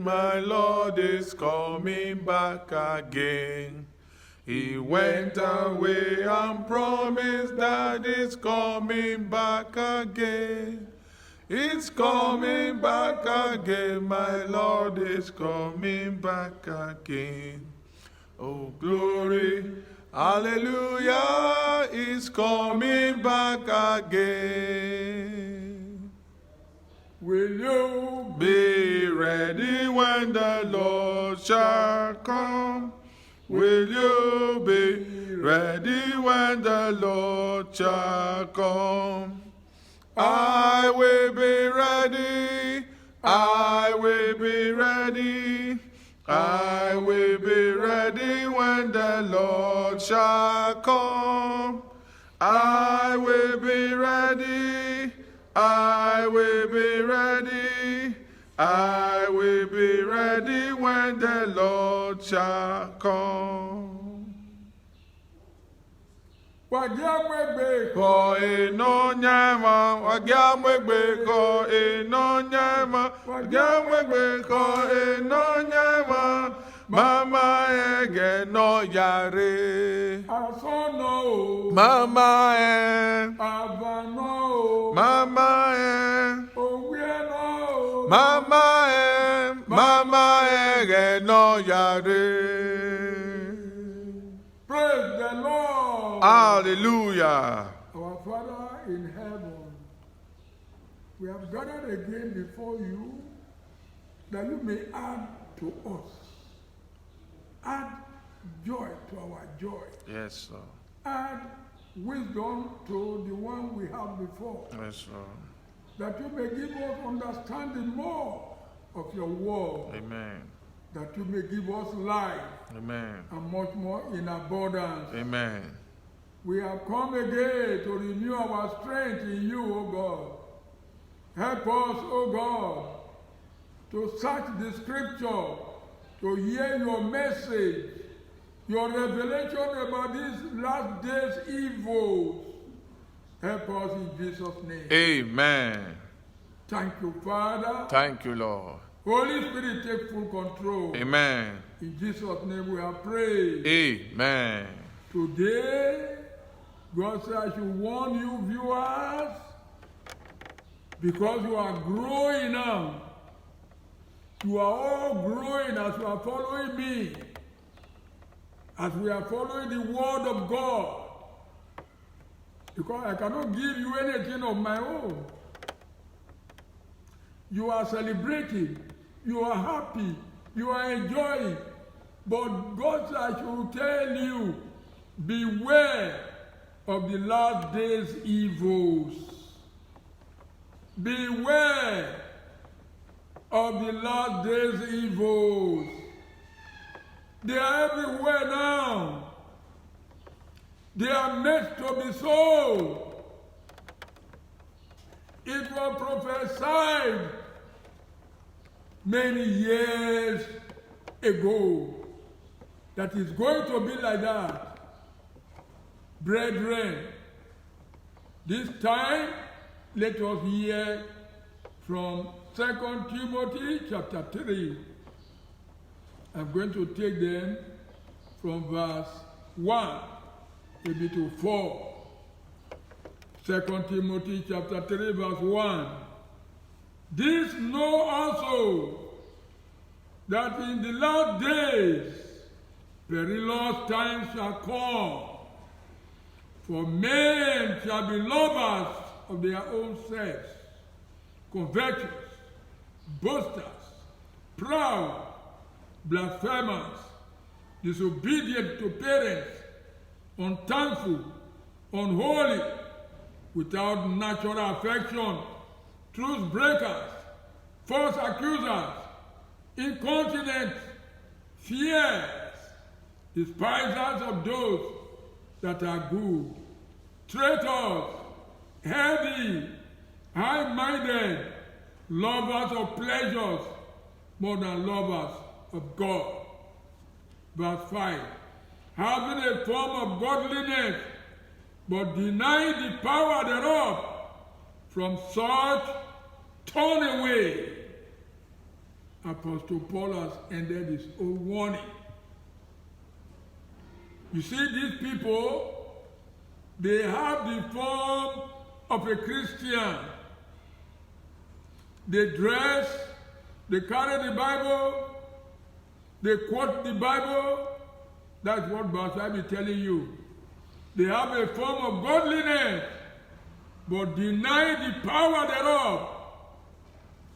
my Lord is coming back again. He went away and promised that he's coming back again. It's coming back again, my Lord is coming back again. Oh, glory, hallelujah, he's coming back again. Will you Be ready when the Lord shall come? Will you be ready when the Lord shall come? I will be ready, I will be ready, I will be ready when the Lord shall come. I will be ready, I will be ready, I will be ready when the Lord shall come. Wagiamwegbe Ko ino nyama, wagiamwegbe ko ino nyama, wagiamwegbe ko ino nyama, mama ege no yare. Asono Mama Avano mama Owieno mama ege no yare. Praise the Lord. Hallelujah. Our Father in heaven, we have gathered again before you that you may add to us. Add joy to our joy. Yes, Lord. Add wisdom to the one we have before. Yes, Lord. That you may give us understanding more of your word. Amen. That you may give us life Amen. and much more in abundance. Amen. We have come again to renew our strength in you, O God. Help us, O God, to search the scripture, to hear your message, your revelation about these last days evils. Help us in Jesus' name. Amen. Thank you, Father. Thank you, Lord. Holy Spirit, take full control. Amen. In Jesus' name we have prayed. Amen. Today, God says I should warn you viewers, because you are growing now. You are all growing as you are following me, as we are following the word of God. Because I cannot give you anything of my own. You are celebrating, you are happy, you are enjoying. But God says I should tell you, beware of the last days evils. Beware of the last days evils. They are everywhere now. They are meant to be so. It was prophesied many years ago that it's going to be like that. Brethren, this time let us hear from 2 Timothy chapter 3. I'm going to take them from verse 1 maybe to 4. 2 Timothy chapter 3 verse 1. This know also, that in the last days perilous times shall come. For men shall be lovers of their own sex, covetous, boasters, proud, blasphemers, disobedient to parents, unthankful, unholy, without natural affection, truth breakers, false accusers, incontinent, fierce, despisers of those that are good, traitors, heavy, high-minded, lovers of pleasures more than lovers of God. Verse 5. Having a form of godliness, but denying the power thereof, from such turn away. Apostle Paul has ended his own warning. You see, these people, they have the form of a Christian. They dress, they carry the Bible, they quote the Bible. That's what Pastor will be telling you. They have a form of godliness, but deny the power thereof.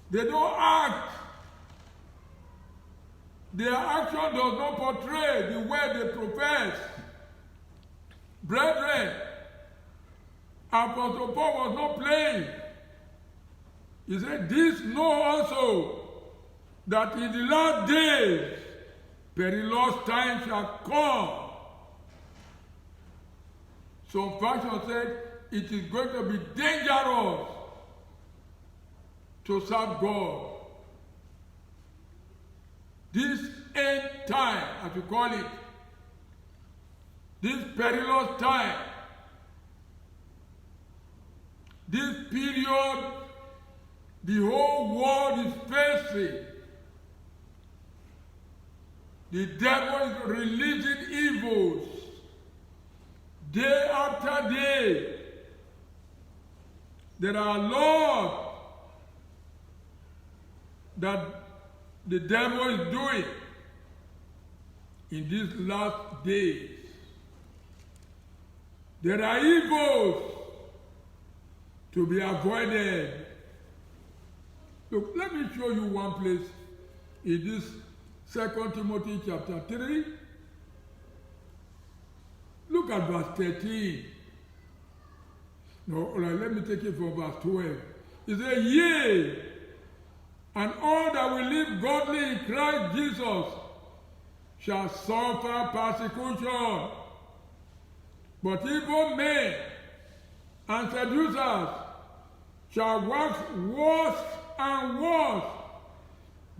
They don't act. Their action does not portray the way they profess. Brethren, Apostle Paul was not playing. He said, this know also, that in the last days, perilous times shall come. Some fashion said, it is going to be dangerous to serve God. This end time, as we call it, this perilous time, this period the whole world is facing, the devil is releasing evils day after day. There are laws that the devil is doing in these last days. There are evils to be avoided. Look, let me show you one place in this 2 Timothy chapter 3. Look at verse 13. No, all right, let me take it from verse 12. It says, yea, and all that will live godly in Christ Jesus shall suffer persecution. But evil men and seducers shall wax worse and worse,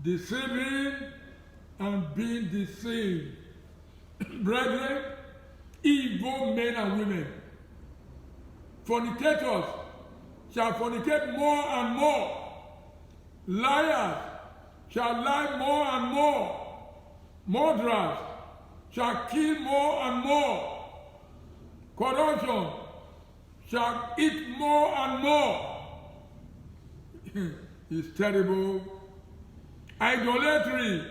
deceiving and being deceived. Brethren, evil men and women, fornicators shall fornicate more and more. Liars shall lie more and more. Murderers shall kill more and more. Corruption shall eat more and more. It's terrible. Idolatry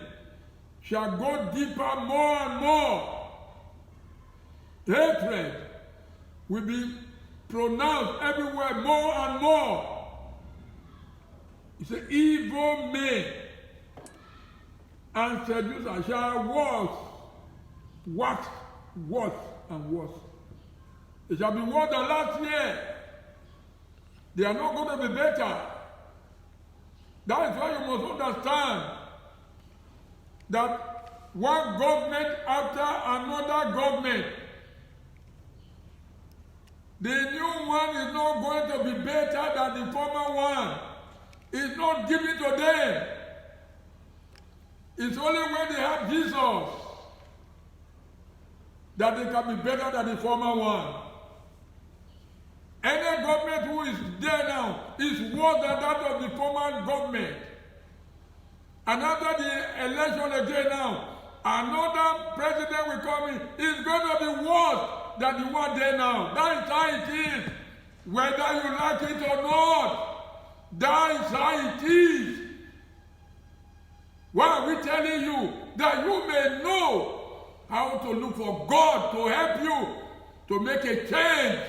shall go deeper more and more. Hatred will be pronounced everywhere more and more. It's an evil men and seducers shall wax worse and worse. It shall be worse than last year. They are not going to be better. That is why you must understand that one government after another government, the new one is not going to be better than the former one. It's not given to them. It's only when they have Jesus that they can be better than the former one. Any government who is there now is worse than that of the former government. And after the election again now, another president will come in. It's going to be worse than the one there now. That is how it is. Whether you like it or not, that is how it is. Why are we telling you? That you may know how to look for God to help you to make a change.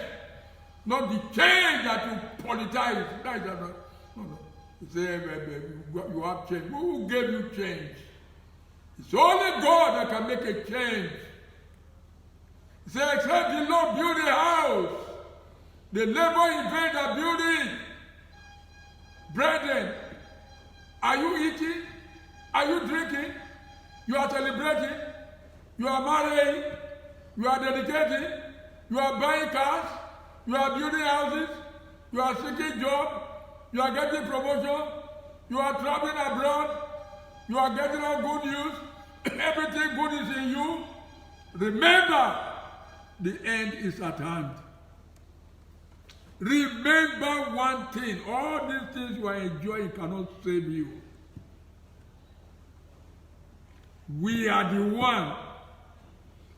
Not the change that you politicize. No. You say, you have change. Who gave you change? It's only God that can make a change. He said, except the Lord build a house, the labor in vain that build it. Brethren, are you eating? Are you drinking? You are celebrating? You are marrying? You are dedicating? You are buying cars? You are building houses? You are seeking job? You are getting promotion? You are traveling abroad? You are getting all good news? Everything good is in you? Remember, the end is at hand. Remember one thing. All these things you are enjoying cannot save you. We are the one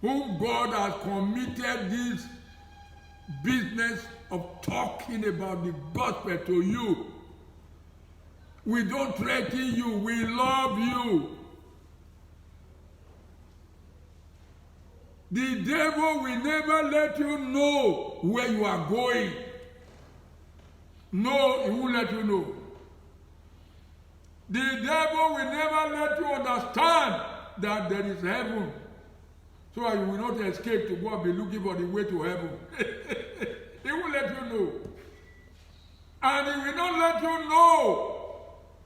whom God has committed this business of talking about the gospel to you. We don't threaten you, we love you. The devil will never let you know where you are going. No, he won't let you know. The devil will never let you understand that there is heaven, so that you will not escape to go and be looking for the way to heaven. He will let you know. And he will not let you know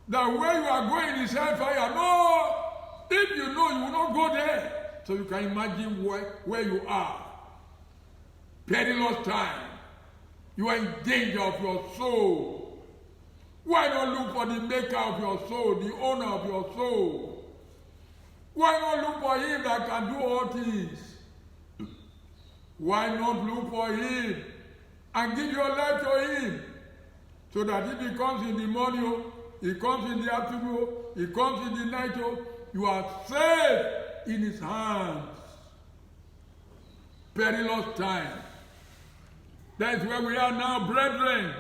that where you are going is hellfire. No! If you know, you will not go there. So you can imagine where you are. Perilous time. You are in danger of your soul. Why not look for the maker of your soul, the owner of your soul? Why not look for him that can do all things? Why not look for him and give your life to him? So that if he comes in the morning, he comes in the afternoon, he comes in the night, you are safe in his hands. Perilous time. That's where we are now, brethren.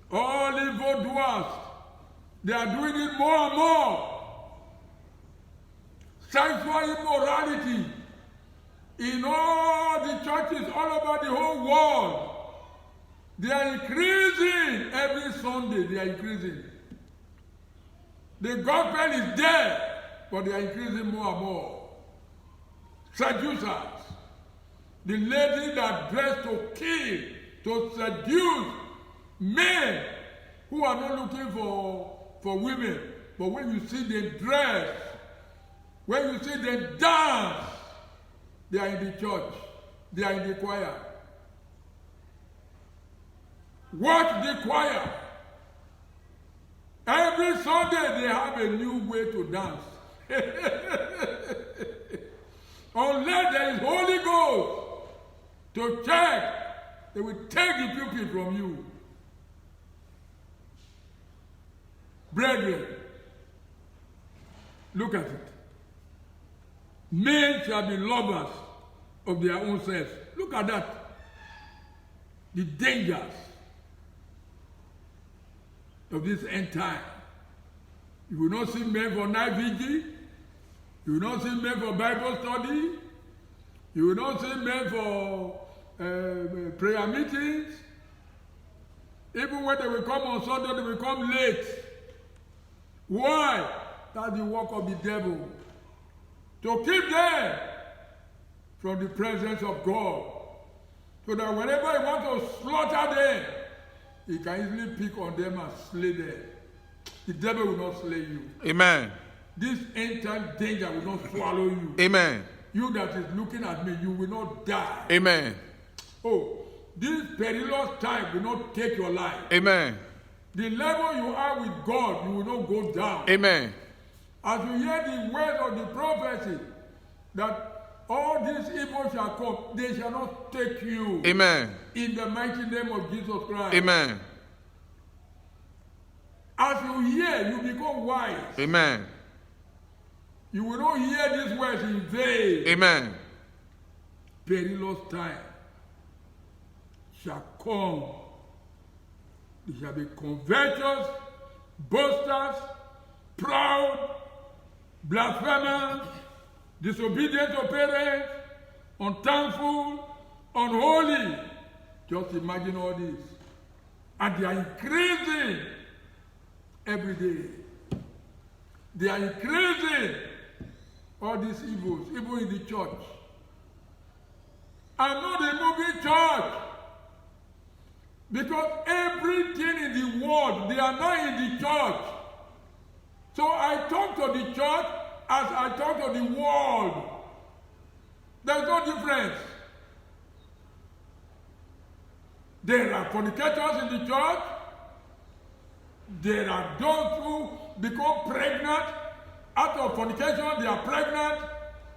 All evildoers, they are doing it more and more. Sexual immorality in all the churches all over the whole world. They are increasing every Sunday. They are increasing. The gospel is there, but they are increasing more and more. Seducers, the lady that dress to kill, to seduce men who are not looking for women, but when you see them dress, when you see them dance, they are in the church, they are in the choir. Watch the choir. Every Sunday they have a new way to dance. Unless there is Holy Ghost to check, they will take the pulpit from you. Brethren, look at it. Men shall be lovers of their own selves. Look at that. The dangers of this end time. You will not see men for night vigil. You will not see men for Bible study. You will not see men for prayer meetings. Even when they will come on Sunday, they will come late. Why? That's the work of the devil. To keep them from the presence of God. So that whenever he wants to slaughter them, he can easily pick on them and slay them. The devil will not slay you. Amen. This end time danger will not swallow you. Amen. You that is looking at me, you will not die. Amen. Oh, this perilous time will not take your life. Amen. The level you are with God, you will not go down. Amen. As you hear the word of the prophecy, that all these evil shall come, they shall not take you. Amen. In the mighty name of Jesus Christ. Amen. As you hear, you become wise. Amen. You will not hear these words in vain. Amen. Perilous time shall come. They shall be covetous, boasters, proud, blasphemers, disobedient to parents, unthankful, unholy. Just imagine all this. And they are increasing every day. They are increasing all these evils, even in the church. I'm not a moving church. Because everything in the world, they are not in the church. So I talk to the church as I talk to the world. There's no difference. There are fornicators in the church. There are those who become pregnant. Out of fornication, they are pregnant.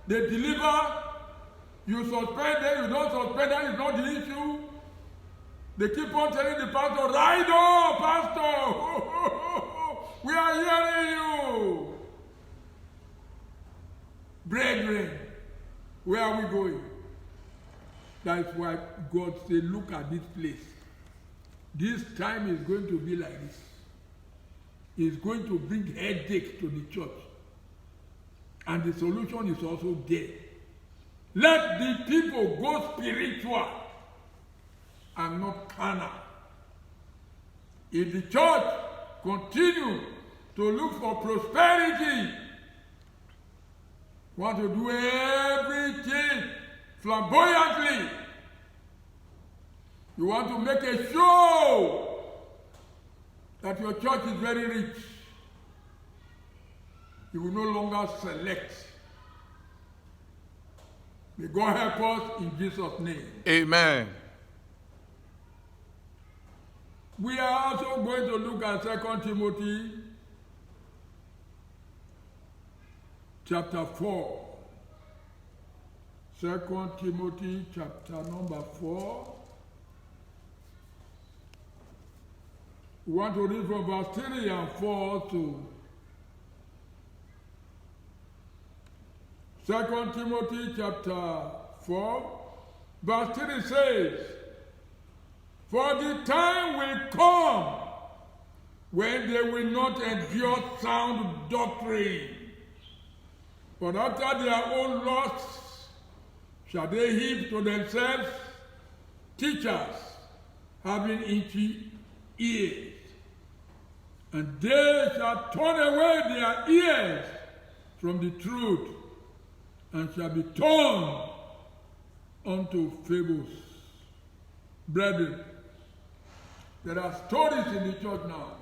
They deliver. You suspend them, you don't suspend them, it's not the issue. They keep on telling the pastor, ride on, pastor. We are hearing you. Brethren, where are we going? That's why God said, look at this place. This time is going to be like this. It's going to bring headache to the church. And the solution is also there. Let the people go spiritual and not carnal. If the church continue to look for prosperity, want to do everything flamboyantly, you want to make a show that your church is very rich, you will no longer select. May God help us in Jesus' name. Amen. We are also going to look at 2 Timothy chapter 4. 2 Timothy chapter number 4. We want to read from verse 3 and 4 to 2 Timothy chapter 4. Verse 3 says, for the time will come when they will not endure sound doctrine, but after their own lusts shall they heap to themselves teachers having itchy ears, and they shall turn away their ears from the truth, and shall be turned unto fables. Brethren, there are stories in the church now,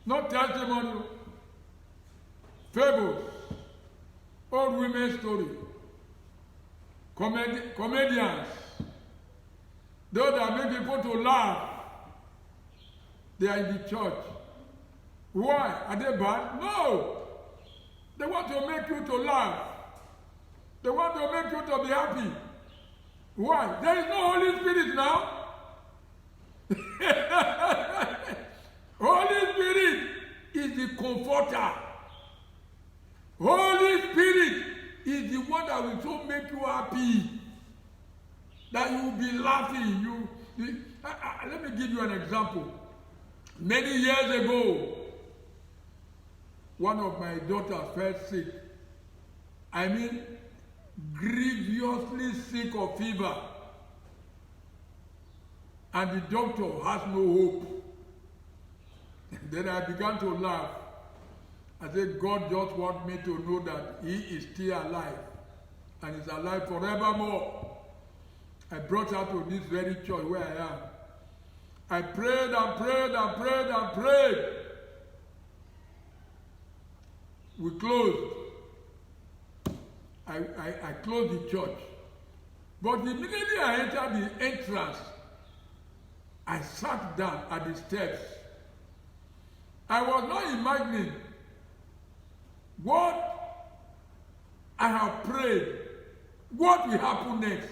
not testimony, fables, old women's story, comedians, those that make people to laugh. They are in the church. Why? Are they bad? No. They want to make you to laugh. They want to make you to be happy. Why? There is no Holy Spirit now. Holy Spirit is the comforter. Holy Spirit is the one that will so make you happy that you will be laughing. Let me give you an example. Many years ago, one of my daughters fell sick. I mean, grievously sick of fever. And the doctor has no hope. Then I began to laugh. I said, God just wants me to know that He is still alive. And is alive forevermore. I brought her to this very church where I am. I prayed and prayed and prayed and prayed. We closed. I closed the church. But immediately I entered the entrance, I sat down at the steps. I was not imagining what I have prayed, what will happen next.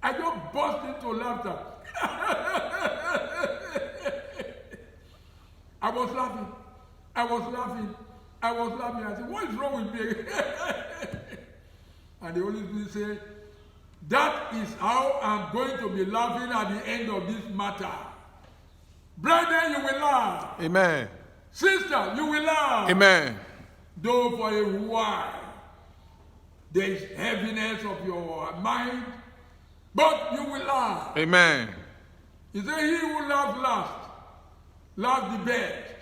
I just burst into laughter. I was laughing. I said, what is wrong with me? And the Holy Spirit said, that is how I'm going to be laughing at the end of this matter. Brethren, you will laugh. Amen. Sister, you will laugh. Amen. Though for a while there is heaviness of your mind, but you will laugh. Amen. He said, he who laughs last, laughs the best.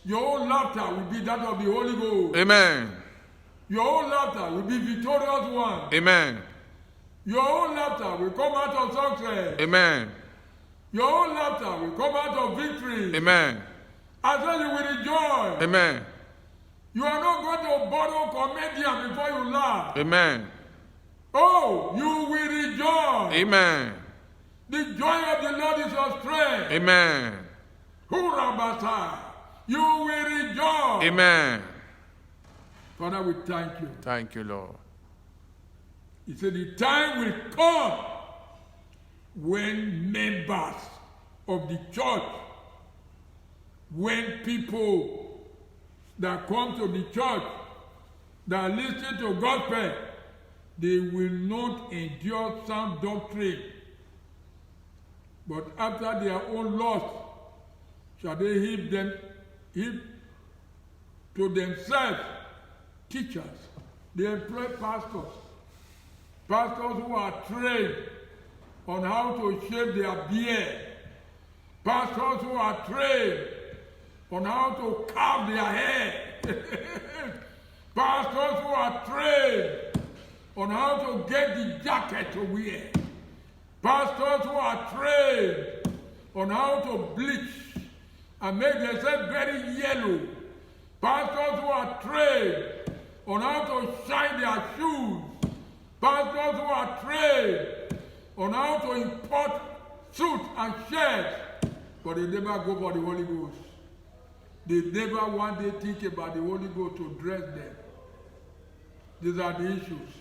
Your own laughter will be that of the Holy Ghost. Amen. Your own laughter will be victorious one. Amen. Your own laughter will come out of success. Amen. Your own laughter will come out of victory. Amen. I said you will rejoice. Amen. You are not going to borrow comedian before you laugh. Amen. Oh, you will rejoice. Amen. The joy of the Lord is your strength. Amen. Hurabasa. You will rejoice. Amen. Father, we thank you. Thank you, Lord. He said the time will come when members of the church, when people that come to the church that listen to gospel, they will not endure sound doctrine, but after their own lust shall they heap to themselves teachers. They employ pastors who are trained on how to shave their beard, pastors who are trained on how to carve their hair, pastors who are trained on how to get the jacket to wear, pastors who are trained on how to bleach and make themselves very yellow, pastors who are trained on how to shine their shoes, pastors who are trained on how to import suits and shirts, but they never go for the Holy Ghost. They never one day think about the Holy Ghost to dress them. These are the issues.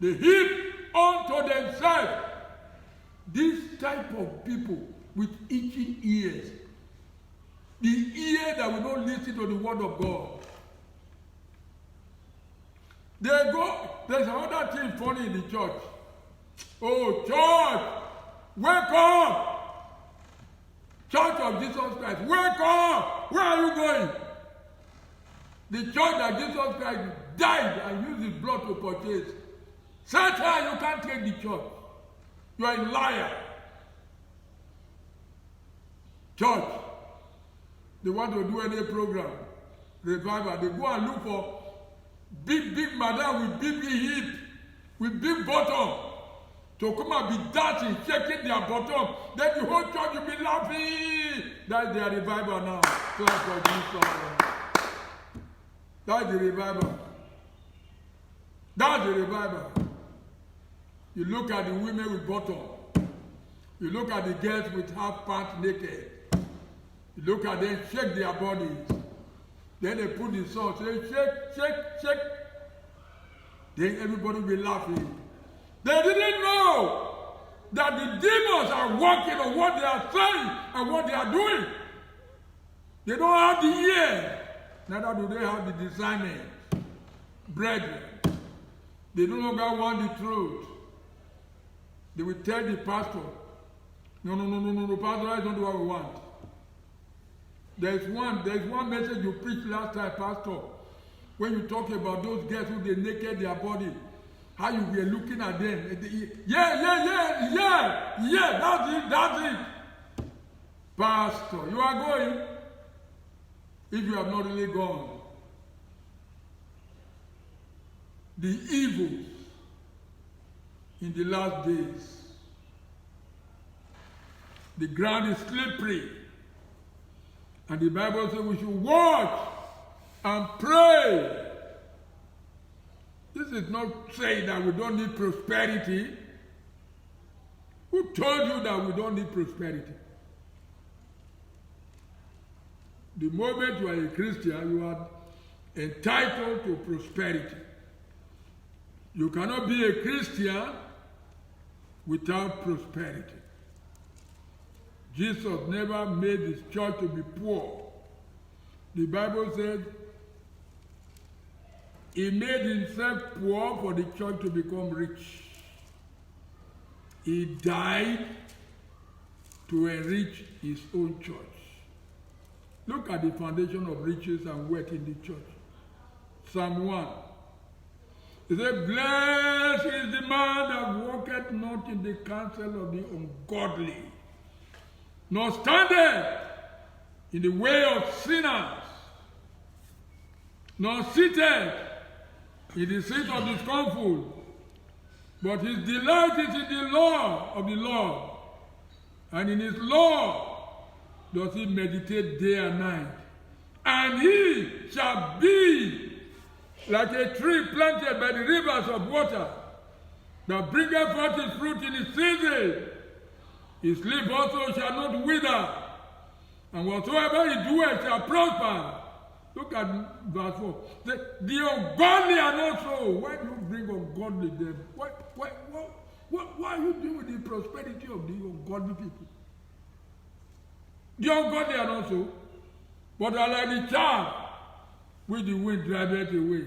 They heap unto themselves this type of people with itching ears. The ear that will not listen to the word of God. They go, there's another thing funny in the church. Oh, church, wake up! Church of Jesus Christ, wake up! Where are you going? The church that Jesus Christ died and used his blood to purchase. Satan, you can't take the church. You are a liar. Church, they want to do any program, revival. They go and look for big madam with big hip, with big bottom, to come and be dancing, shaking their bottom. Then the whole church will be laughing. That's their revival now. Clap for Jesus. That's the revival. That's the revival. You look at the women with bottom. You look at the girls with half pants naked. You look at them shake their bodies. Then they put the song, say shake. Then everybody will be laughing. They didn't know that the demons are working on what they are saying and what they are doing. They don't have the ear. Neither do they have the discernment. Brethren, they no longer want the truth. They will tell the pastor, no, pastor, that's not what we want. There's one message you preached last time, pastor, when you talk about those girls who they naked their body, how you were looking at them. Yeah, that's it. Pastor, you are going. If you have not really gone, the evils in the last days, the ground is slippery. And the Bible says we should watch and pray. This is not saying that we don't need prosperity. Who told you that we don't need prosperity? The moment you are a Christian, you are entitled to prosperity. You cannot be a Christian without prosperity. Jesus never made his church to be poor. The Bible said he made himself poor for the church to become rich. He died to enrich his own church. Look at the foundation of riches and wealth in the church. Psalm 1. He said, blessed is the man that walketh not in the counsel of the ungodly, nor standeth in the way of sinners, nor sitteth in the seat of the scornful, but his delight is in the law of the Lord, and in his law does he meditate day and night. And he shall be like a tree planted by the rivers of water, that bringeth forth his fruit in his season. His leaf also shall not wither, and whatsoever he doeth shall prosper. Look at verse 4. The ungodly are not so. Why do you bring ungodly them? What are you doing with the prosperity of the ungodly people? The ungodly are not so, but are like the chaff which the wind driveth away.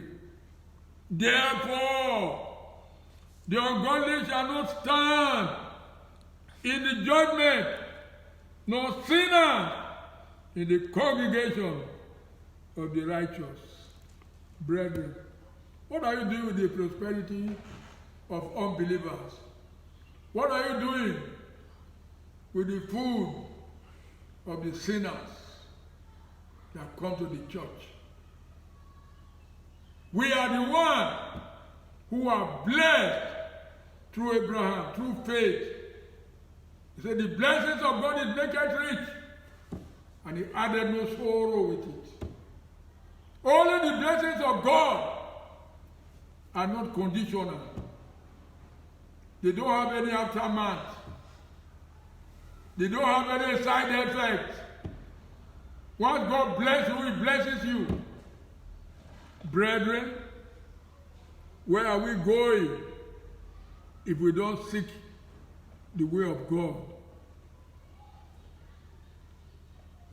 Therefore, the ungodly shall not stand in the judgment, nor sinners in the congregation of the righteous. Brethren, what are you doing with the prosperity of unbelievers? What are you doing with the food of the sinners that come to the church? We are the ones who are blessed through Abraham, through faith. He said, the blessings of God is maketh rich, and he added no sorrow with it. Only the blessings of God are not conditional. They don't have any aftermath. They don't have any side effects. Once God blesses you, he blesses you. Brethren, where are we going if we don't seek the way of God?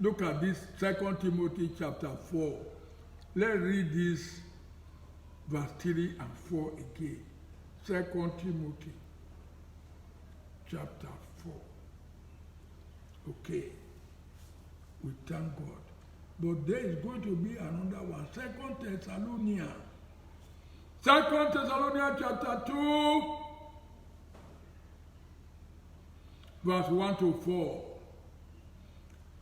Look at this 2 Timothy chapter 4. Let's read this verse 3 and 4 again. 2 Timothy chapter 4. Okay. We thank God. But there is going to be another one. 2 Thessalonians. 2 Thessalonians chapter 2, verse 1 to 4.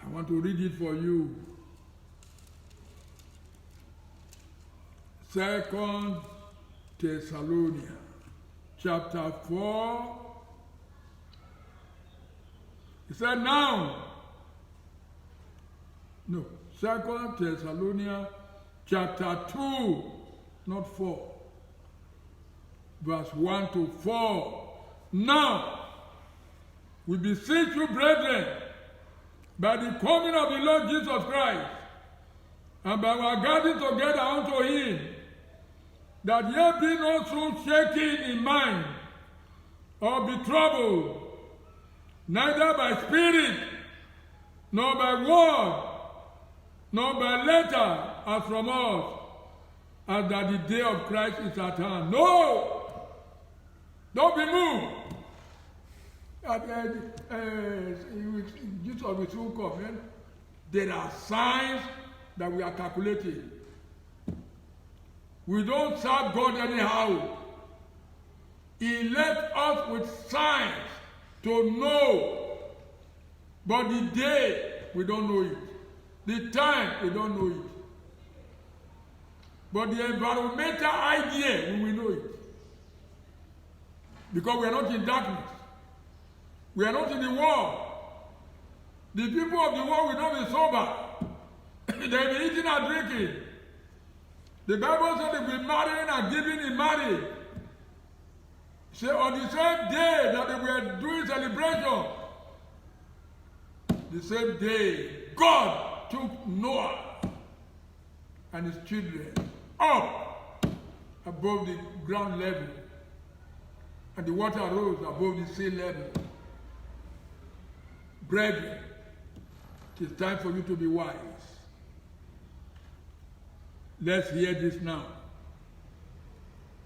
I want to read it for you. 2 Thessalonians chapter 4. He said, now, no, 2 Thessalonians chapter 2, not 4, verse 1 to 4. Now, we beseech you, brethren, by the coming of the Lord Jesus Christ, and by our gathering together unto him, that ye be not so shaken in mind, or be troubled, neither by spirit, nor by word, nor by letter, as from us, as that the day of Christ is at hand. No! Don't be moved. Jesus will soon come. Eh? There are signs that we are calculating. We don't serve God anyhow. He left us with signs to know. But the day, we don't know it. The time, we don't know it. But the environmental idea, we will know it. Because we are not in darkness. We are not in the world. The people of the world will not be sober. They will be eating and drinking. The Bible said they will be marrying and giving in marriage. Say on the same day that they were doing celebration, the same day, God took Noah and his children up above the ground level, and the water rose above the sea level. Brethren, it is time for you to be wise. Let's hear this now.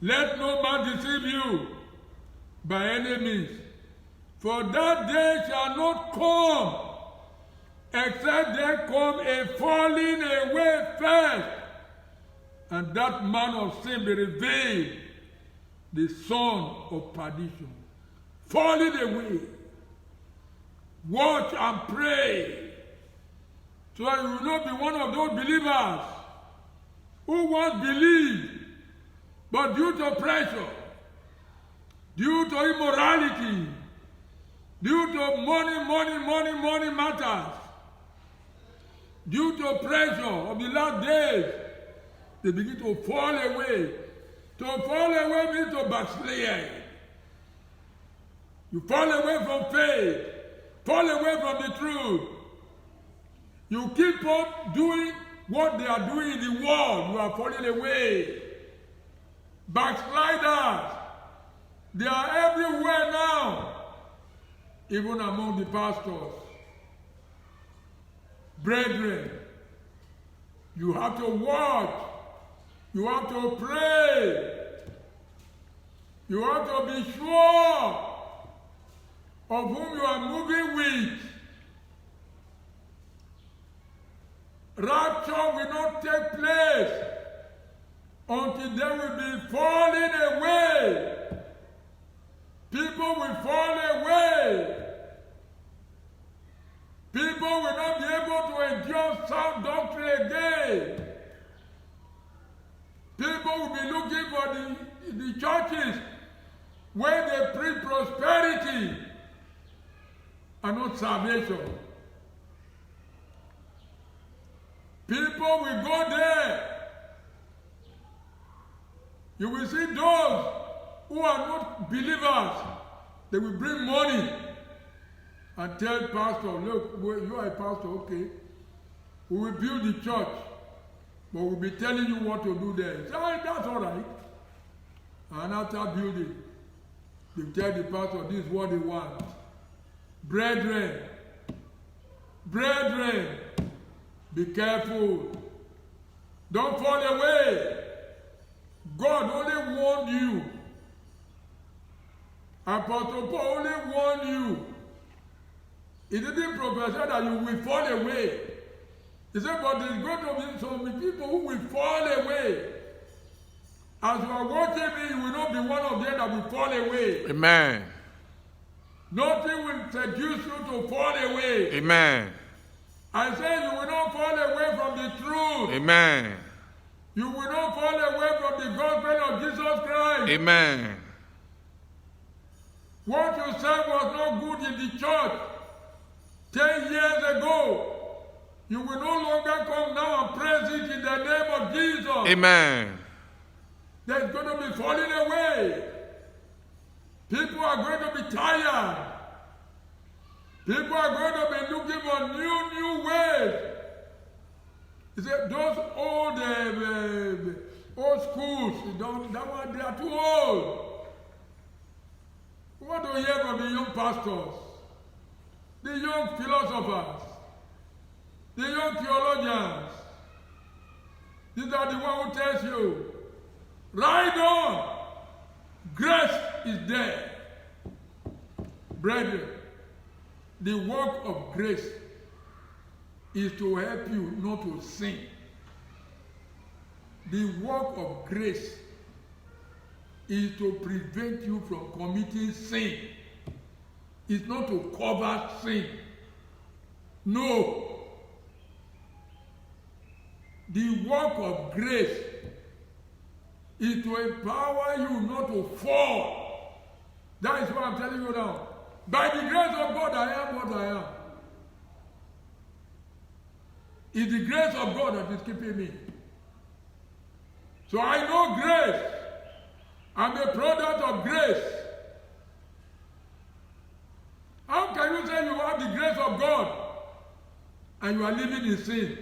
Let no man deceive you by any means, for that day shall not come, except there come a falling away first, and that man of sin be revealed, the son of perdition. Falling away. Watch and pray, so that you will not be one of those believers who once believed, but due to pressure, due to immorality, due to money matters, due to pressure of the last days, they begin to fall away. To fall away means to backslide. You fall away from faith, fall away from the truth. You keep on doing what they are doing in the world, you are falling away. Backsliders, they are everywhere now, even among the pastors. Brethren, you have to watch You have to pray. You have to be sure of whom you are moving with. Rapture will not take place until they will be falling away. People will fall away. People will not be able to endure sound doctrine again. People will be looking for the churches where they preach prosperity and not salvation. People will go there. You will see those who are not believers. They will bring money and tell pastor, look, you are a pastor, okay. We will build the church, but we'll be telling you what to do there. Say, oh, that's all right. And after building, they tell the pastor, this is what they want. Brethren, be careful. Don't fall away. God only warned you. Apostle Paul only warned you. He didn't prophesy that you will fall away. He said, but there's going to be some people who will fall away. As you are watching me, you will not be one of them that will fall away. Amen. Nothing will seduce you to fall away. Amen. I say you will not fall away from the truth. Amen. You will not fall away from the gospel of Jesus Christ. Amen. What you said was not good in the church 10 years ago. You will no longer come now and praise it in the name of Jesus. Amen. There's going to be falling away. People are going to be tired. People are going to be looking for new ways. He said, those old schools, they are too old. We want to hear from the young pastors, the young philosophers, the young theologians. These are the ones who tell you, ride on. Grace is there. Brethren, the work of grace is to help you not to sin. The work of grace is to prevent you from committing sin. It's not to cover sin. No. The work of grace is to empower you not to fall. That is what I'm telling you now. By the grace of God, I am what I am. It's the grace of God that is keeping me. So I know grace. I'm a product of grace. How can you say you have the grace of God and you are living in sin?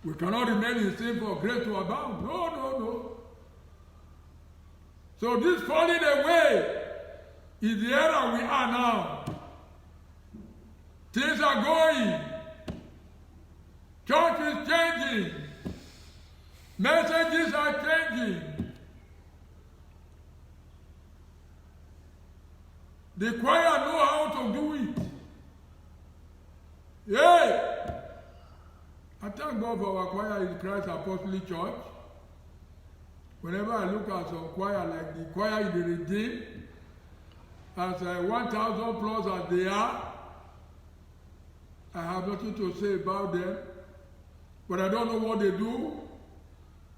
We cannot remain in sin for grace to abound. No. So this falling away is the era we are now. Things are going. Church is changing. Messages are changing. The choir know how to do it. Yeah. I thank God for our choir in Christ Apostolic Church. Whenever I look at some choir like the choir in the Redeemed, as 1,000 plus as they are, I have nothing to say about them. But I don't know what they do.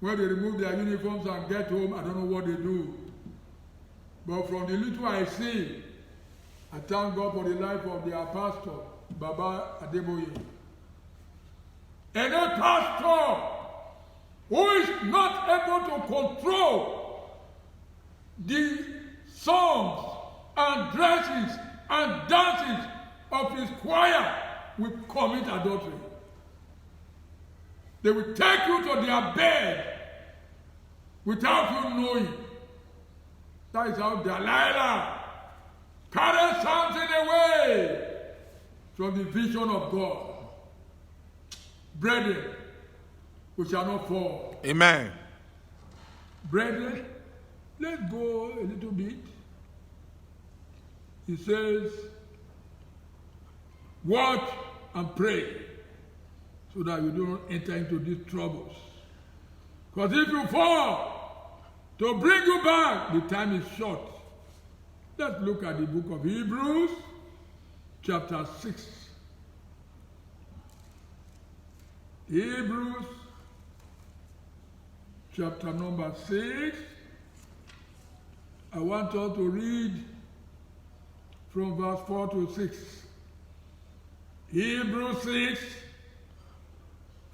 When they remove their uniforms and get home, I don't know what they do. But from the little I see, I thank God for the life of their pastor, Baba Adeboye. And a pastor who is not able to control the songs and dresses and dances of his choir will commit adultery. They will take you to their bed without you knowing. That is how Delilah carried Samson away from the vision of God. Brethren, we shall not fall. Amen. Brethren, let's go a little bit. He says, watch and pray so that you don't enter into these troubles. Because if you fall, to bring you back, the time is short. Let's look at the book of Hebrews, chapter 6. Hebrews, chapter number 6. I want us to read from verse 4 to 6. Hebrews 6,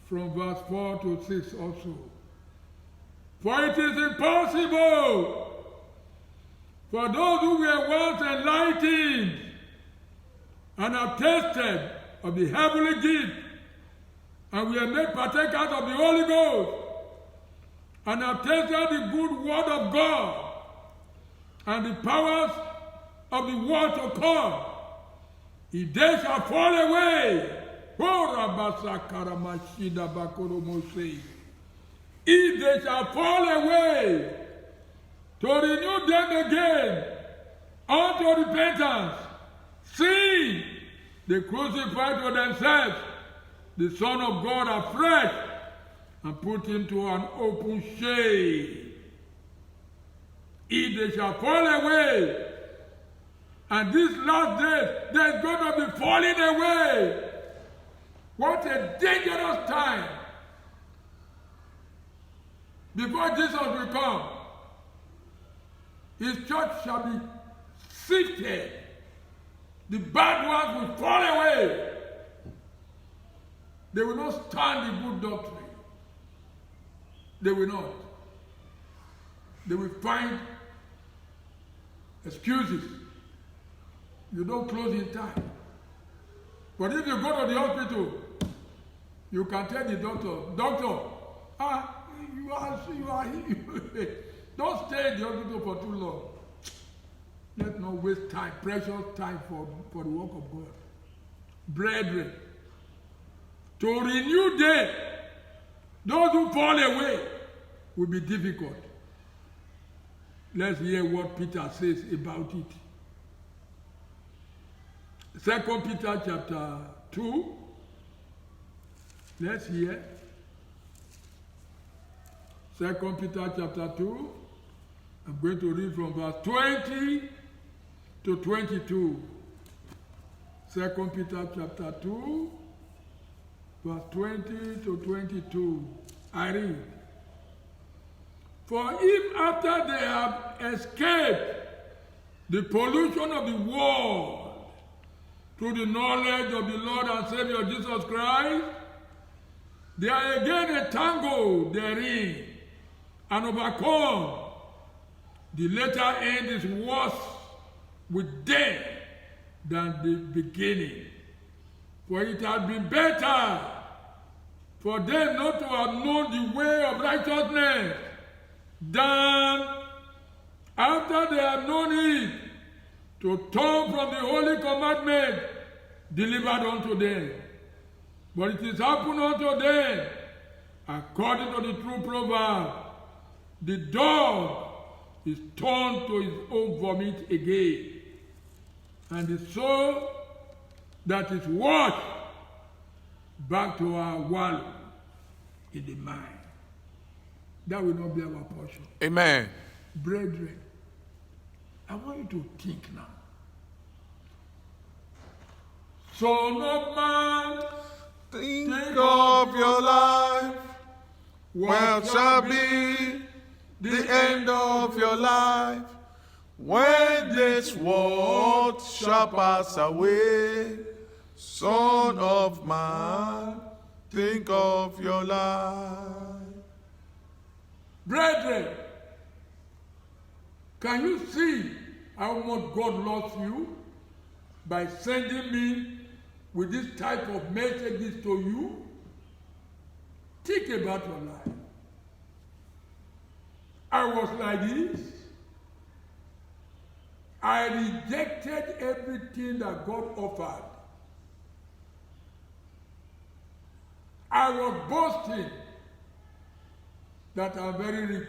from verse 4 to 6 also. For it is impossible for those who were once enlightened and have tasted of the heavenly gift, and we are made partakers of the Holy Ghost, and have tasted the good word of God, and the powers of the world to come, if they shall fall away, if they shall fall away, to renew them again unto repentance, seeing they crucify to themselves the Son of God afresh, and put him to an open shame. If they shall fall away, and this last day, there's going to be falling away. What a dangerous time. Before Jesus will come, his church shall be sifted. The bad ones will fall away. They will not stand the good doctrine. They will not. They will find excuses. You don't close in time. But if you go to the hospital, you can tell the doctor, you are don't stay in the hospital for too long. Let's not waste time, precious time for the work of God. Brethren, to renew them, those who fall away, will be difficult. Let's hear what Peter says about it. 2 Peter chapter 2. Let's hear. 2 Peter chapter 2. I'm going to read from verse 20 to 22. 2 Peter chapter 2, verse 20 to 22. I read. For if after they have escaped the pollution of the world, through the knowledge of the Lord and Savior Jesus Christ, they are again entangled therein and overcome. The latter end is worse with them than the beginning. For it had been better for them not to have known the way of righteousness than, after they have known it, to turn from the holy commandment delivered unto them. But it is happened unto them, according to the true proverb, the dog is turned to his own vomit again, and the soul that is washed back to our wallow in the mind. That will not be our portion. Amen. Brethren, I want you to think now. Son of man, Think of your life. What shall be the end of your life? When this world shall pass away, Son of man, think of your life. Brethren, can you see how much God loves you by sending me with this type of messages to you? Think about your life. I was like this. I rejected everything that God offered. I was boasting that I'm very rich.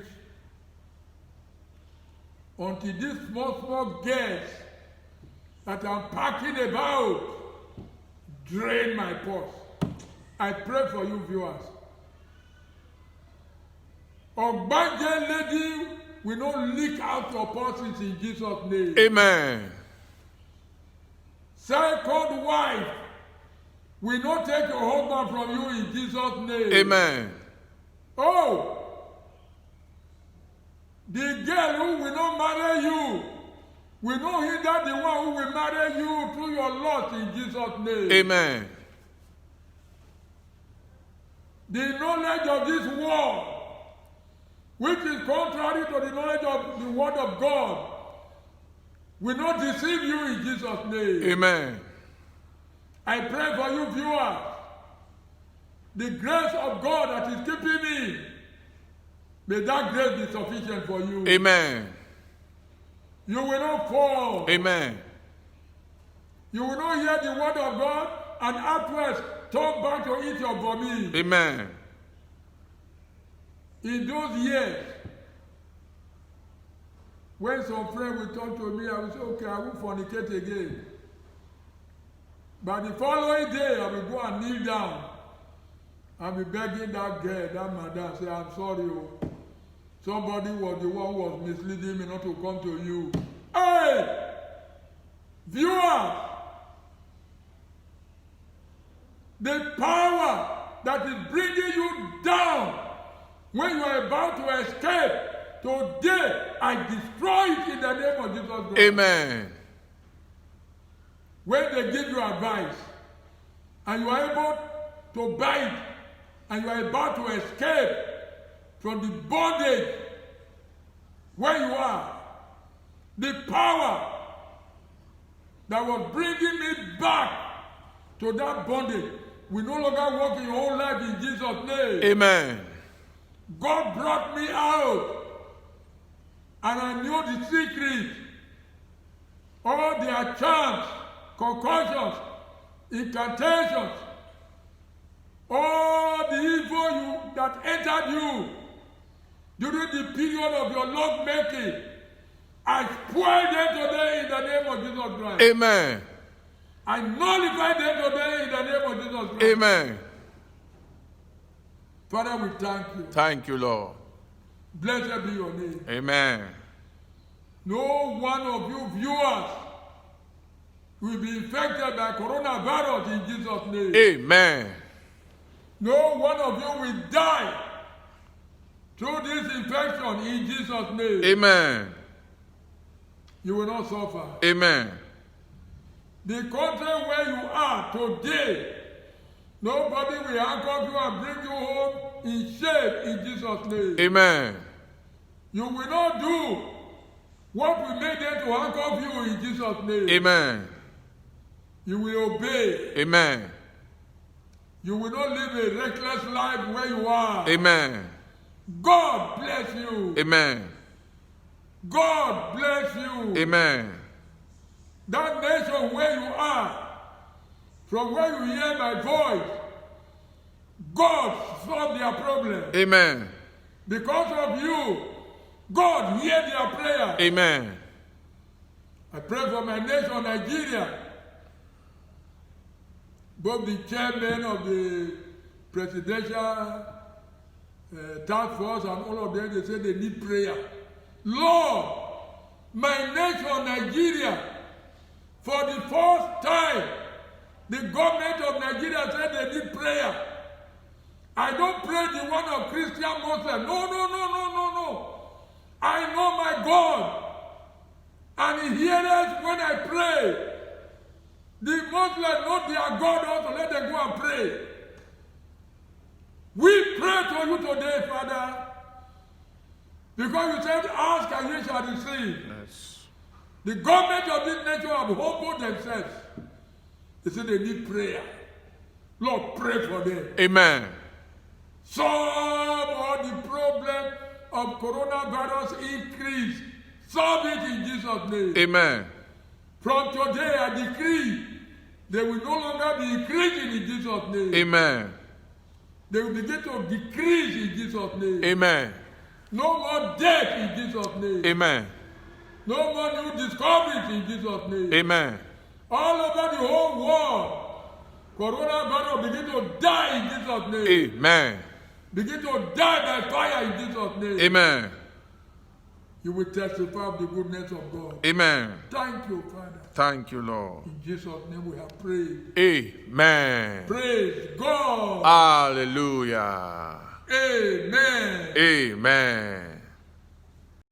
Until these small girls that I'm packing about drain my purse. I pray for you viewers. Ogbanje lady will not leak out your purses in Jesus' name. Amen. Second wife will not take your husband from you in Jesus' name. Amen. Oh, the girl who will not marry you will not hinder the one who will marry you through your loss in Jesus' name. Amen. The knowledge of this world, which is contrary to the knowledge of the word of God, will not deceive you in Jesus' name. Amen. I pray for you viewers, the grace of God that is keeping me, may that grace be sufficient for you. Amen. You will not fall. Amen. You will not hear the word of God and afterwards turn back to eat your vomit. Amen. In those years, when some friend will talk to me, I will say, okay, I won't fornicate again. But the following day, I will go and kneel down. I will be begging that girl, that madam, say, I'm sorry. Oh. Somebody was the one who was misleading me not to come to you. Hey! Viewers! The power that is bringing you down when you are about to escape, today I destroy it in the name of Jesus Christ. Amen. When they give you advice and you are able to buy it and you are about to escape from the bondage where you are, the power that was bringing me back to that bondage will no longer work in your whole life in Jesus' name. Amen. God brought me out and I knew the secret. All their charms, concoctions, incantations, all the evil that entered you during the period of your love making, I spoil them today in the name of Jesus Christ. Amen. I nullify them today in the name of Jesus Christ. Amen. Father, we thank you. Thank you, Lord. Blessed be your name. Amen. No one of you viewers will be infected by coronavirus in Jesus' name. Amen. No one of you will die through this infection in Jesus' name. Amen. You will not suffer. Amen. The country where you are today, nobody will handcuff you and bring you home in shame in Jesus' name. Amen. You will not do what will make them to handcuff you in Jesus' name. Amen. You will obey. Amen. You will not live a reckless life where you are. Amen. God bless you. Amen. God bless you. Amen. That nation where you are, from where you hear my voice, God solve their problem. Amen. Because of you, God hear their prayer. Amen. I pray for my nation, Nigeria. Both the chairman of the presidential task force and all of them, they say they need prayer. Lord, my nation, Nigeria, for the first time, the government of Nigeria said they need prayer. I don't pray the one of Christian Muslim. No. I know my God, and He hears when I pray. The Muslims know their God also. Let them go and pray. We pray to you today, Father, because you said, ask and ye shall receive. Yes. The government of this nation have humbled themselves. They said they need prayer. Lord, pray for them. Amen. Solve all the problem of coronavirus increase. Solve it in Jesus' name. Amen. From today, I decree they will no longer be increasing in Jesus' name. Amen. They will begin to decrease in Jesus' name. Amen. No more death in Jesus' name. Amen. No more new discoveries in Jesus' name. Amen. All over the whole world, coronavirus begin to die in Jesus' name. Amen. Begin to die by fire in Jesus' name. Amen. You will testify of the goodness of God. Amen. Thank you, Father. Thank you, Lord. In Jesus' name we have prayed. Amen. Praise God. Hallelujah. Amen. Amen.